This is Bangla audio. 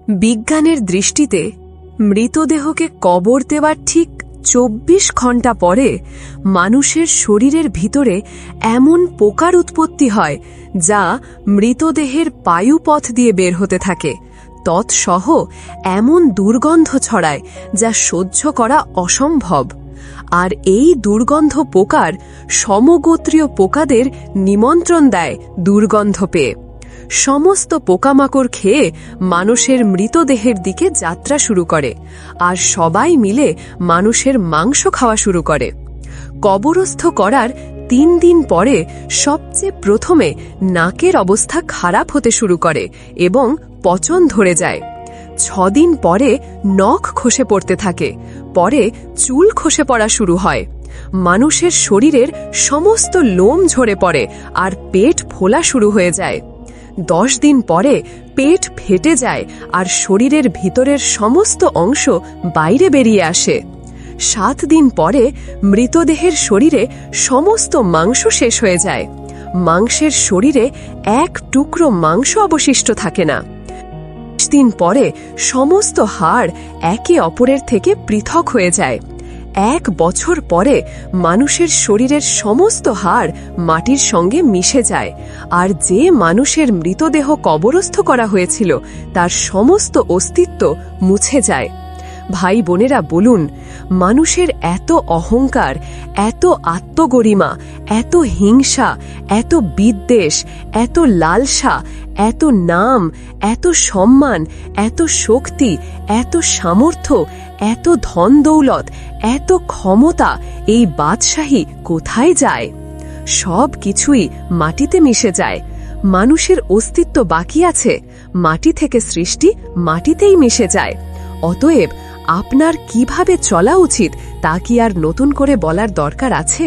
বিজ্ঞানের দৃষ্টিতে মৃতদেহকে কবর দেওয়ার ঠিক ২৪ ঘণ্টা পরে মানুষের শরীরের ভিতরে এমন পোকার উৎপত্তি হয় যা মৃতদেহের পায়ুপথ দিয়ে বের হতে থাকে, তৎসহ এমন দুর্গন্ধ ছড়ায় যা সহ্য করা অসম্ভব। আর এই দুর্গন্ধ পোকার সমগোত্রীয় পোকাদের নিমন্ত্রণ দেয় দুর্গন্ধ পেয়ে। সমস্ত পোকামাকড় খেয়ে মানুষের মৃতদেহের দিকে যাত্রা শুরু করে, আর সবাই মিলে মানুষের মাংস খাওয়া শুরু করে। কবরস্থ করার ৩ দিন পরে সবচেয়ে প্রথমে নাকের অবস্থা খারাপ হতে শুরু করে এবং পচন ধরে যায়। ৬ দিন পরে নখ খসে পড়তে থাকে, পরে চুল খসে পড়া শুরু হয়। মানুষের শরীরের সমস্ত লোম ঝরে পড়ে আর পেট ফোলা শুরু হয়ে যায়। ১০ দিন পরে পেট ফেটে যায় আর শরীরের ভিতরের সমস্ত অংশ বাইরে বেরিয়ে আসে। ৭ দিন পরে মৃতদেহের শরীরে সমস্ত মাংস শেষ হয়ে যায়। মাংসের শরীরে এক টুকরো মাংস অবশিষ্ট থাকে না। ২০ দিন পরে সমস্ত হাড় একে অপরের থেকে পৃথক হয়ে যায়। ১ বছর পরে মানুষের শরীরের সমস্ত হাড় মাটির সঙ্গে মিশে যায়, আর যে মানুষের মৃতদেহ কবরস্থ করা হয়েছিল তার সমস্ত অস্তিত্ব মুছে যায়। ভাই বোনেরা, বলুন, মানুষের এত অহংকার, এত আত্মগরিমা, এত হিংসা, এত বিদ্বেষ, এত লালসা, এত নাম, এত সম্মান, এত শক্তি, এত সামর্থ্য, এত ধন দৌলত, এত ক্ষমতা, এই বাদশাহী কোথায় যায়? সব কিছুই মাটিতে মিশে যায়। মানুষের অস্তিত্ব বাকি আছে, মাটি থেকে সৃষ্টি মাটিতেই মিশে যায়। অতএব আপনার কিভাবে চলা উচিত তা কি আর নতুন করে বলার দরকার আছে?